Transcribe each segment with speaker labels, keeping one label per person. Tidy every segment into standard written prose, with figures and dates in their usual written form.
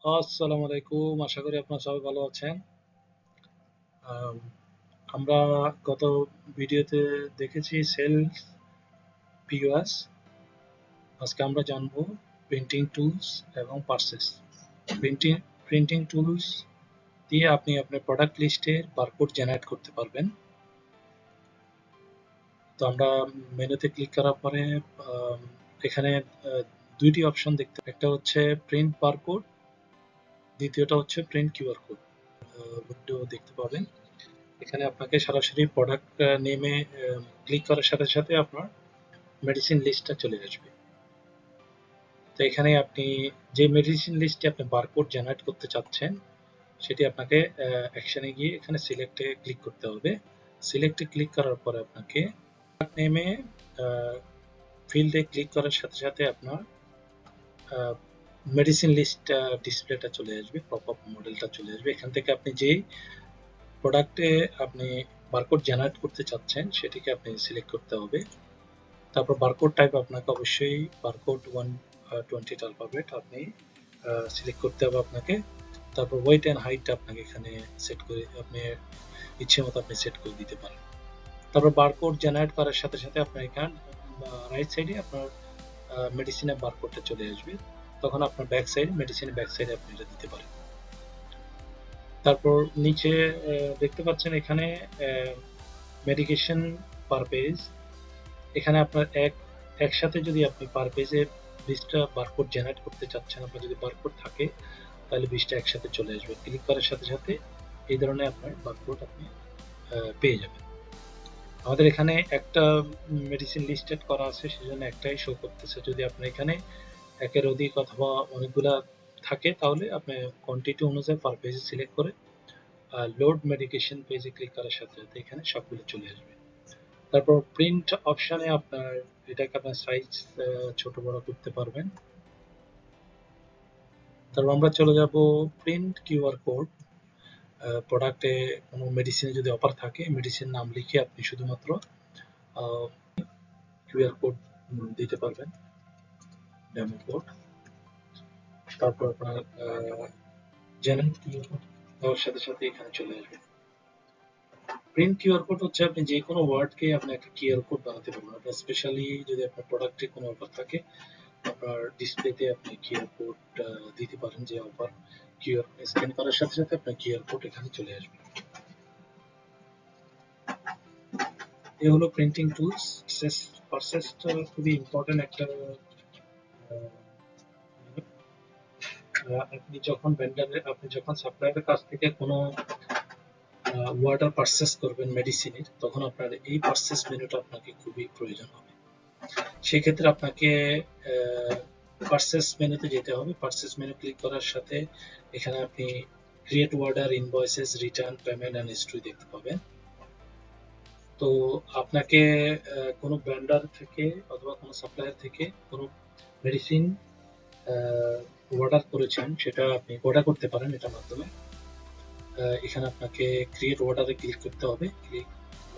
Speaker 1: আসসালামু আলাইকুম। আশা করি আপনারা সবাই ভালো আছেন। আম আমরা গত ভিডিওতে দেখেছি সেলস POS। আজকে আমরা জানবো প্রিন্টিং টুলস এবং পার্সেস। প্রিন্টিং প্রিন্টিং টুলস দিয়ে আপনি আপনার প্রোডাক্ট লিস্টের বারকোড জেনারেট করতে পারবেন। তো আমরা মেনুতে ক্লিক করার পরে আম এখানে দুইটি অপশন একটা হচ্ছে প্রিন্ট বারকোড, দ্বিতীয়টা হচ্ছে প্রিন্ট কিউআর কোড। উইন্ডো দেখতে পাবেন। এখানে আপনাকে সরাসরি প্রোডাক্ট নেমে ক্লিক করার সাথে সাথে আপনার মেডিসিন লিস্টটা চলে আসবে। তো এখানে আপনি যে মেডিসিন লিস্টে আপনি বারকোড জেনারেট করতে চাচ্ছেন সেটি আপনাকে অ্যাকশনে গিয়ে এখানে সিলেক্টে ক্লিক করতে হবে। সিলেক্টে ক্লিক করার পরে আপনাকে নেমে ফিল্ডে ক্লিক করার সাথে সাথে আপনার মেডিসিন লিস্ট ডিসপ্লেটা চলে আসবে, পপ আপ মডেলটা চলে আসবে। এখান থেকে আপনি যেই প্রোডাক্টে আপনি বারকোড জেনারেট করতে চাচ্ছেন সেটিকে আপনি সিলেক্ট করতে হবে। তারপর বারকোড টাইপ আপনাকে অবশ্যই বারকোড 120 অ্যালফাবেট আপনি সিলেক্ট করতে হবে আপনাকে। তারপর ওয়েট এন্ড হাইটটা আপনাকে এখানে সেট করে আপনি ইচ্ছে মতো আপনি সেট করে দিতে পারেন। তারপর বারকোড জেনারেট করার সাথে সাথে আপনার এখানে রাইট সাইডে আপনার মেডিসিনের বারকোডটা চলে আসবে। তখন আপনার ব্যাক সাইড মেডিসিনের ব্যাক সাইডে আপনি এটা দিতে পারেন। তারপর নিচে দেখতে পাচ্ছেন এখানে মেডিকেশন পার পেজ। এখানে আপনার একসাথে যদি আপনি পার পেজে 20টা বারকোড জেনারেট করতে চাচ্ছেন, আপনার যদি বারকোড থাকে তাহলে 20টা একসাথে চলে আসবে। ক্লিক করার সাথে সাথে এই ধরনের আপনার বারকোড আপনি পেয়ে যাবেন। আমাদের এখানে একটা মেডিসিন লিস্টেড করা আছে, সেজন্য একটাই শো করতেছে। যদি আপনার এখানে একের অধিক অথবা অনেকগুলা থাকে তাহলে আপনি কোয়ান্টিটি অনুযায়ী পার পেজে সিলেক্ট করে লোড মেডিকেশন পেজে ক্লিক করার সাথে সাথে এখানে সবগুলো চলে আসবে। তারপর প্রিন্ট অপশনে আপনার এটাকে আপনার সাইজ ছোট বড় করতে পারবেন। তারপর আমরা চলে যাব প্রিন্ট কিউআর কোড। প্রোডাক্টে কোনো মেডিসিনে যদি অফার থাকে মেডিসিন নাম লিখে আপনি শুধুমাত্র কিউআর কোড দিতে পারবেন, ডেমো কোড। তারপর আপনার জেনারেট কিউআর কোড দেওয়ার সাথে সাথে এখানে চলে আসবে। প্রিন্ট কিউআর কোড হচ্ছে আপনি যে কোনো ওয়ার্ডকে আপনি একটা কিউআর কোড বানাতে পারবেন। আপনার স্পেশালি যদি আপনার প্রোডাক্টে কোনো অফার থাকে আপনার ডিসপ্লেতে আপনি কিউআর কোড দিতে পারেন, যে অফার কিউআর স্ক্যান করার সাথে সাথে আপনার কিউআর কোড এখানে চলে আসবে। এই হলো প্রিন্টিং টুলস। প্রসেসটা খুবই ইম্পর্টেন্ট একটা। আপনি যখন সাপ্লায়ারের কাছ থেকে কোনো ওয়াটার পারচেস করবেন মেডিসিনের, তখন আপনার এই পারচেস মেনুটা আপনাকে খুবই প্রয়োজন হবে। সেক্ষেত্রে আপনাকে পারচেস মেনুতে যেতে হবে। পারচেস মেনু ক্লিক করার সাথে এখানে আপনি create order, invoices, return, payment and history দেখতে পাবেন। তো আপনাকে কোনো ব্র্যান্ডার থেকে অথবা কোনো সাপ্লায়ার থেকে কোনো মেডিসিন অর্ডার করেছেন, সেটা আপনি অর্ডার করতে পারেন এটার মাধ্যমে। এখানে আপনাকে ক্রিয়েট অর্ডারে ক্লিক করতে হবে।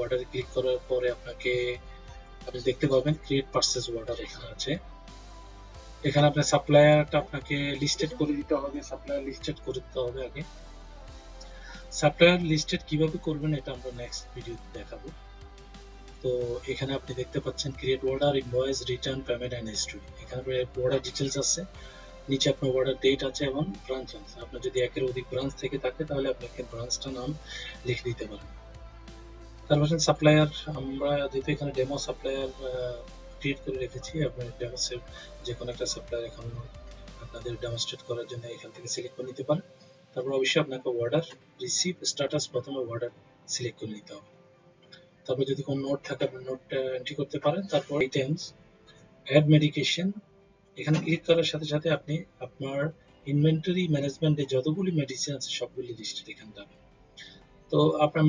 Speaker 1: অর্ডারে ক্লিক করার পরে আপনি দেখতে পাবেন ক্রিয়েট পারচেস অর্ডার এখানে আছে। এখানে আপনার সাপ্লায়ারটা আপনাকে লিস্টেড করে দিতে হবে। সাপ্লায়ার লিস্টেড করে দিতে হবে আগে। সাপ্লায়ার লিস্টেড কিভাবে করবেন এটা আমরা নেক্সট ভিডিওতে দেখাবো। তো এখানে আপনি দেখতে পাচ্ছেন create order, invoice, return, payment and history. এখানে অর্ডার ডিটেলস আছে, নিচে আপনার অর্ডার ডেট আছে এবং ব্রাঞ্চ আছে। আপনার যদি একের অধিক ব্রাঞ্চ থেকে থাকে তাহলে আপনি ব্রাঞ্চটার নাম লিখে দিতে পারেন। তারপর সাপ্লায়ার, আমরা যেহেতু এখানে ডেমো সাপ্লায়ার ক্রিয়েট করে রেখেছি, আপনার ডেমো যে কোনো একটা সাপ্লায়ার এখন আপনাদের ডেমনস্ট্রেট করার জন্য এখান থেকে সিলেক্ট করে নিতে পারেন। তারপর অবশ্যই আপনাকে অর্ডার রিসিভ স্ট্যাটাস প্রথমে অর্ডার সিলেক্ট করে নিতে হবে। তারপর যদি কোনো নোট থাকে আপনি নোটটা এন্ট্রি করতে পারেন। তারপর আইটেমস, অ্যাড মেডিকেশন, এখানে ক্লিক করার সাথে সাথে আপনি আপনার ইনভেন্টরি ম্যানেজমেন্টে যতগুলি মেডিসিন আছে সবগুলি লিস্টেড এখানে পাবেন। তো আপনার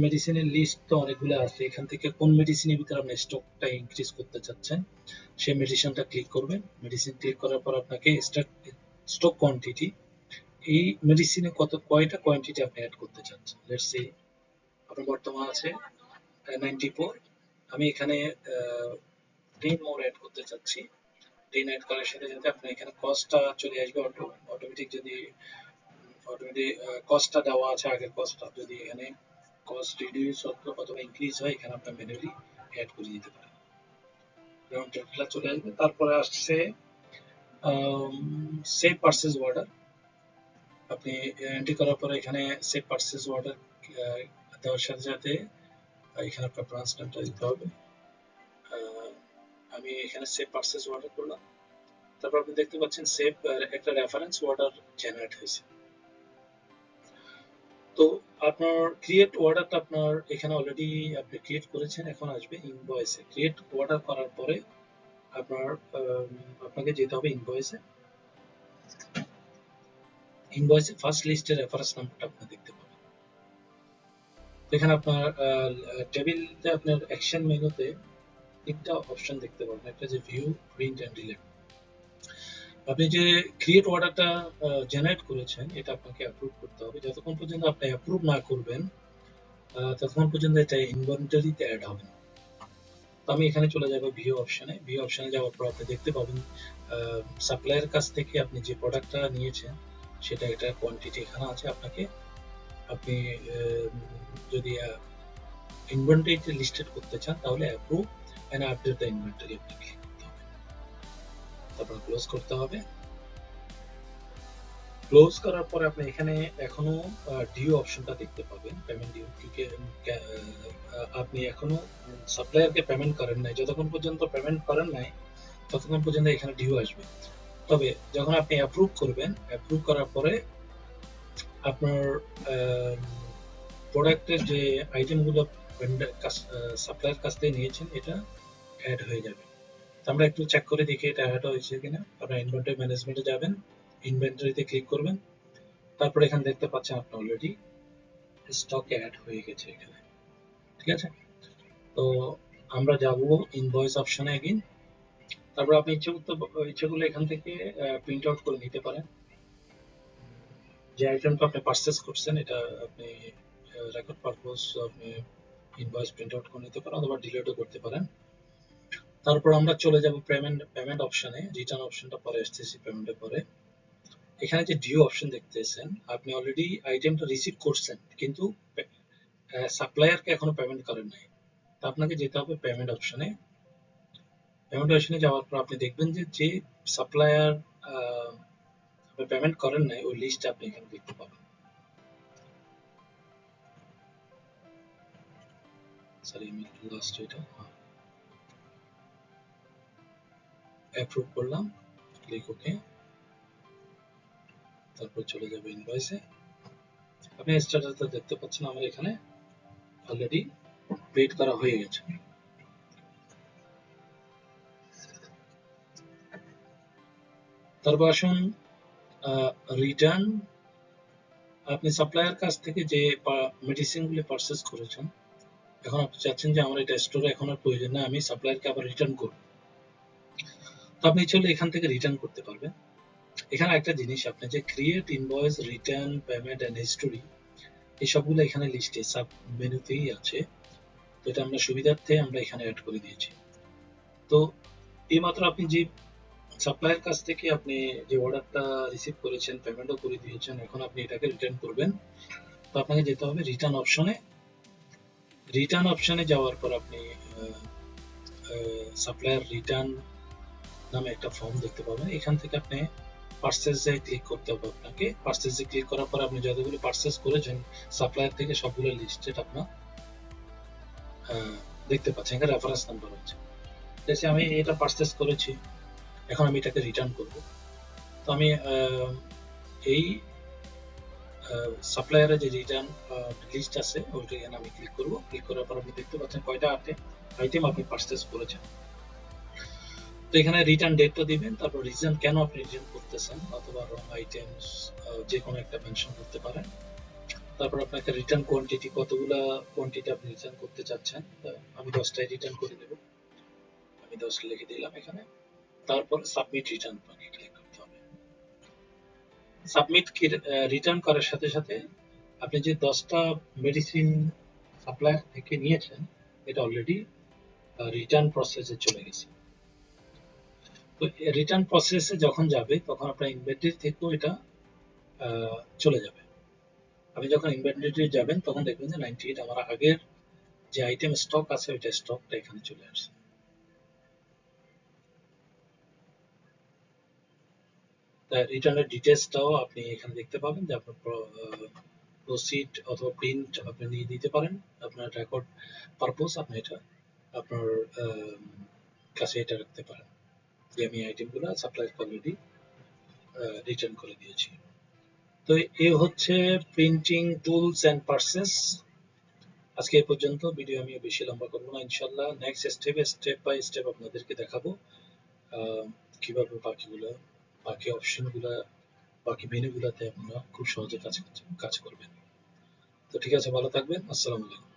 Speaker 1: মেডিসিনের লিস্ট তো অনেকগুলো আছে। এখান থেকে কোন মেডিসিনের ভিতরে আপনি স্টকটা ইনক্রিজ করতে চাচ্ছেন সেই মেডিসিনটা ক্লিক করবেন। মেডিসিন ক্লিক করার পর আপনাকে স্টক কোয়ান্টিটি, এই মেডিসিনে কয়টা কোয়ান্টিটি আপনি অ্যাড করতে চাচ্ছেন। লেটস সে আপনার বর্তমান আছে 94, আমি এখানে 10 মোর অ্যাড করতে চাচ্ছি। দিন অ্যাড করার সাথে সাথে আপনার এখানে কস্টটা চলে আসবে অটোমেটিক। যদি অটোমেটিক কস্টটা দেওয়া আছে আগের কস্টটা, যদি এখানে কস্ট রিডিউস অথবা ইনক্রিজ হয় এখানে আপনার ম্যানুয়ালি অ্যাড করে দিতে পারেন। যেমন টোটালটা চলে আসবে। তারপরে আসছে সেভ পারচেজ অর্ডার। আপনি এন্ট্রি করার পরে এখানে সেভ পারচেজ অর্ডার দেওয়ার সাথে সাথে এখানে আপনার ব্রাঞ্চ নামটা দিতে হবে। আমি এখানে সেভ পারচেজ অর্ডার করলাম। তারপর আপনি দেখতে পাচ্ছেন সেভ একটা রেফারেন্স অর্ডার জেনারেট হয়েছে। তো আপনার ক্রিয়েট অর্ডারটা আপনার এখানে অলরেডি আপনি ক্রিয়েট করেছেন। এখন আসবে ইনভয়েসে। ক্রিয়েট অর্ডার করার পরে আপনাকে যেতে হবে ইনভয়েসে। ইনভয়েসে ফার্স্ট লিস্টের রেফারেন্স নাম্বারটা আপনি দেখতে পাবেন। এখানে আপনার টেবিলতে আপনার অ্যাকশন মেনুতে তিনটা অপশন দেখতে পাবেন। একটা যে ভিউ, প্রিন্ট এন্ড ডিলিট। আপনি যে ক্রিয়েট অর্ডারটা জেনারেট করেছেন এটা আপনাকে অ্যাপ্রুভ করতে হবে। যতক্ষণ পর্যন্ত আপনি অ্যাপ্রুভ না করবেন ততক্ষণ পর্যন্ত এটা ইনভেন্টরিতে অ্যাড হবে না। তো আমি এখানে চলে যাব ভিউ অপশনে। ভিউ অপশনে যাওয়ার পর আপনি দেখতে পাবেন সাপ্লায়ারের কাছ থেকে আপনি যে প্রোডাক্টটা নিয়েছেন সেটা একটা কোয়ান্টিটি এখানে আছে। আপনি যদি ইনভেন্টরিতে লিস্টেড করতে চান তাহলে approve and update the inventory আপনি ক্লিক করতে হবে। তারপর ক্লোজ করতে হবে। ক্লোজ করার পরে আপনি এখানে এখনো ডিউ অপশনটা দেখতে পাবেন, পেমেন্ট ডিউ। আপনি এখনো সাপ্লায়ারকে পেমেন্ট করেন নাই। যতক্ষণ পর্যন্ত পেমেন্ট করেন নাই ততক্ষণ পর্যন্ত এখানে ডিউ আসবে। তবে যখন আপনি অ্যাপ্রুভ করবেন, অ্যাপ্রুভ করার পরে আপনার প্রোডাক্টের যে আইটেমগুলো সাপ্লায়ার কাছ থেকে নিয়েছেন এটা অ্যাড হয়ে যাবে। আমরা একটু চেক করে দেখি এটা অ্যাড হয়েছে কিনা। আপনার ইনভেন্টরি ম্যানেজমেন্টে যাবেন, ইনভেন্টরিতে ক্লিক করবেন। তারপর এখানে দেখতে পাচ্ছেন আপনার অলরেডি স্টকে অ্যাড হয়ে গেছে এখানে। ঠিক আছে, তো আমরা যাব ইনভয়েস অপশনে এগেইন। তারপর আপনি ইচ্ছেগুলো এখান থেকে প্রিন্ট আউট করে নিতে পারেন। যে আইটেমটা আপনি পারচেজ করছেন এটা আপনি রেকর্ড পারপোজ আপনি ইনভয়েস প্রিন্ট আউট করে নিতে পারেন অথবা ডিলিটও করতে পারেন। তারপর আমরা চলে যাব পেমেন্ট অপশনে। রিটার্ন অপশনটা পরে আসতেছি পেমেন্টের পরে। এখানে যে ডিউ অপশন দেখতেছেন, আপনি অলরেডি আইটেমটা রিসিভ করছেন কিন্তু সাপ্লায়ারকে এখনো পেমেন্ট করেন নাই। তো আপনাকে যেতে হবে পেমেন্ট অপশনে। পেমেন্ট অপশনে যাওয়ার পর আপনি দেখবেন যে সাপ্লায়ার পেমেন্ট করেন নাই ওই লিস্ট আপনি এখানে দেখতে পাবেন। সরি আমি লাস্ট এটা অ্যাপ্রুভ করলাম, ক্লিক ওকে। তারপর চলে যাবে ইনভয়েসে। আপনি স্ট্যাটাসটা দেখতে পাচ্ছেন আমার এখানে অলরেডি পেড করা হয়ে গেছে। তারপর আসুন রিটার্ন। আপনি সাপ্লায়ার কাছ থেকে যে মেডিসিনগুলি পারচেজ করেছেন, এখন আপনি চাচ্ছেন যে আমার এটা স্টোরে এখন আর প্রয়োজন না, আমি সাপ্লায়ারকে আবার রিটার্ন করব। তো আপনি চাইলে এখান থেকে রিটার্ন করতে পারবেন। এখানে একটা জিনিস, আপনি যে create invoice, return, payment and history এই সবগুলো এখানে লিস্টে সাব মেনুতেই আছে। তো এটা আমরা সুবিধার্থে আমরা এখানে অ্যাড করে দিয়েছি। তো এইমাত্র আপনি যে সাপ্লায়ার কাছ থেকে আপনি যে অর্ডারটা রিসিভ করেছেন, পেমেন্টও করে দিয়েছেন, এখন আপনি এটাকে রিটার্ন করবেন। তো আপনাকে যেতে হবে রিটার্ন অপশনে। রিটার্ন অপশনে যাওয়ার পর আপনি সাপ্লায়ার রিটার্ন নামে একটা ফর্ম দেখতে পাবেন। এখান থেকে আপনি পারচেজে ক্লিক করতে হবে। আপনাকে পারচেজে ক্লিক করার পর আপনি যতগুলো পারচেজ করেছেন সাপ্লায়ার থেকে সবগুলো লিস্টেড আপনার দেখতে পাচ্ছেন। এখানে রেফারেন্স নাম্বার আছে। যেসে আমি এটা পারচেজ করেছি, এখন আমি এটাকে রিটার্ন করব। তো আমি এই সাপ্লায়ারের যে রিটার্ন লিস্ট আছে ওইটা এখানে আমি ক্লিক করব। ক্লিক করার পর আপনি দেখতে পাচ্ছেন কয়টা আইটেম আপনি পারচেজ করেছেন। তো এখানে রিটার্ন ডেটটা দিবেন, তারপর রিজন কেন আপনি রিটার্ন করতেছেন অথবা রং আইটেমস যে কোনো একটা মেনশন করতে পারেন। তারপর আপনাকে রিটার্ন কোয়ান্টিটি, কতগুলা কোয়ান্টিটি আপনি রিটার্ন করতে চাচ্ছেন। আমি 10টাই রিটার্ন করে দেব, আমি 10 লিখে দিলাম এখানে। তারপর সাবমিট রিটার্ন আপনাকে ক্লিক করতে হবে। সাবমিট রিটার্ন করার সাথে সাথে আপনি যে 10টা মেডিসিন সাপ্লায়ার থেকে নিয়েছেন এটা অলরেডি রিটার্ন প্রসেসে চলে গেছে। তো রিটার্ন প্রসেসে যখন যাবে তখন আপনার ইনভেন্টরি থেকেও এটা চলে যাবে। আপনি যখন ইনভেন্টরি যাবেন তখন দেখবেন যে 98 আমার আগের যে আইটেম স্টক আছে ওইটা স্টকটা এখানে চলে আসছে। তাই রিটার্নের ডিটেলসটাও আপনি এখানে দেখতে পাবেন যে আপনার প্রসিড অথবা প্রিন্ট আপনি নিয়ে দিতে পারেন আপনার রেকর্ড পারপোজ, আপনি এটা আপনার কাছে এটা রাখতে পারেন যে আমি আইটেমগুলো সাপ্লায়ারকে অলরেডি রিটার্ন করে দিয়েছি। তো এই হচ্ছে প্রিন্টিং টুলস এন্ড পার্সেস। আজকে এই পর্যন্ত, ভিডিও আমি বেশি লম্বা করবো না, ইনশাল্লাহ নেক্সট স্টেপ বাই স্টেপ আপনাদেরকে দেখাবো কিভাবে বাকি অপশনগুলা বাকি মেনুগুলাতে আপনারা খুব সহজে কাজ করবেন। তো ঠিক আছে, ভালো থাকবেন, আসসালামু আলাইকুম।